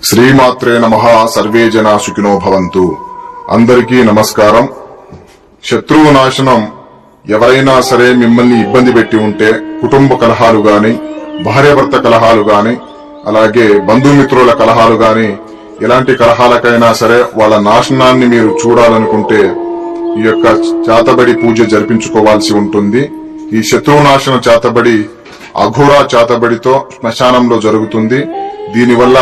శ్రీమాత్రే నమః. సర్వే జనా సుఖినో భవంతు. అందరికీ నమస్కారం. శత్రువు నాశనం ఎవరైనా సరే మిమ్మల్ని ఇబ్బంది పెట్టి ఉంటే, కుటుంబ కలహాలు గాని, భార్యాభర్త కలహాలు గాని, అలాగే బంధుమిత్రుల కలహాలు గాని, ఎలాంటి కలహాలకైనా సరే వాళ్ళ నాశనాన్ని మీరు చూడాలనుకుంటే ఈ యొక్క చాతబడి పూజ జరిపించుకోవాల్సి ఉంటుంది. ఈ శత్రువు నాశన చాతబడి అఘోరా చాతబడితో శ్మశానంలో జరుగుతుంది. దీనివల్ల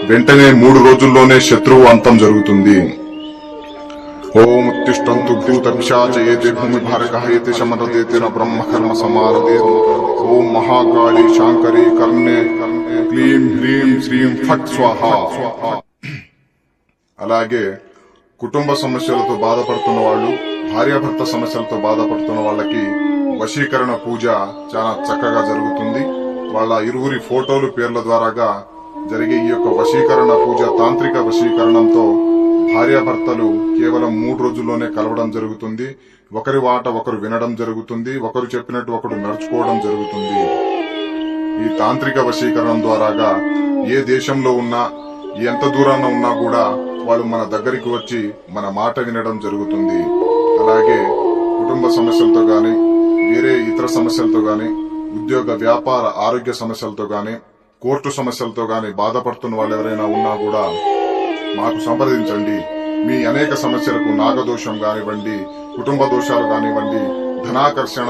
వెంటనే 3 రోజుల్లోనే శత్రువు అంతం జరుగుతుంది. ఓం ఉత్తిష్టంతు భూత పిశాచయేతే భూమి భారకహయేతే శమరదేతే న బ్రహ్మ కర్మ సమారదే. ఓం మహాకాళి శాంకరి కర్ణే క్లీం హ్రీం శ్రీం ఫట్ స్వాహా. అలాగే కుటుంబ సమస్యలతో బాధపడుతున్న వాళ్ళు, భార్యాభర్త సమస్యలతో బాధపడుతున్న వాళ్ళకి వశీకరణ పూజ చాలా చక్కగా జరుగుతుంది. వాళ్ళ ఇరువురి ఫోటోలు పేర్ల ద్వారాగా జరిగే ఈ యొక్క వశీకరణ పూజ తాంత్రిక వశీకరణంతో భార్యాభర్తలు కేవలం 3 రోజుల్లోనే కలవడం జరుగుతుంది. ఒకరి మాట ఒకరు వినడం జరుగుతుంది. ఒకరు చెప్పినట్టు ఒకరు నడుచుకోవడం జరుగుతుంది. ఈ తాంత్రిక వశీకరణం ద్వారాగా ఏ దేశంలో ఉన్నా, ఎంత దూరాన ఉన్నా కూడా వాళ్ళు మన దగ్గరికి వచ్చి మన మాట వినడం జరుగుతుంది. అలాగే కుటుంబ సమస్యలతో గాని, వేరే ఇతర సమస్యలతో గాని, ఉద్యోగ వ్యాపార ఆరోగ్య సమస్యలతో గాని, కోర్టు సమస్యలతో గాని బాధపడుతున్న వాళ్ళు ఎవరైనా ఉన్నా కూడా మాకు సంప్రదించండి. మీ అనేక సమస్యలకు నాగదోషం కానివ్వండి, కుటుంబ దోషాలు కానివ్వండి, ధనాకర్షణ,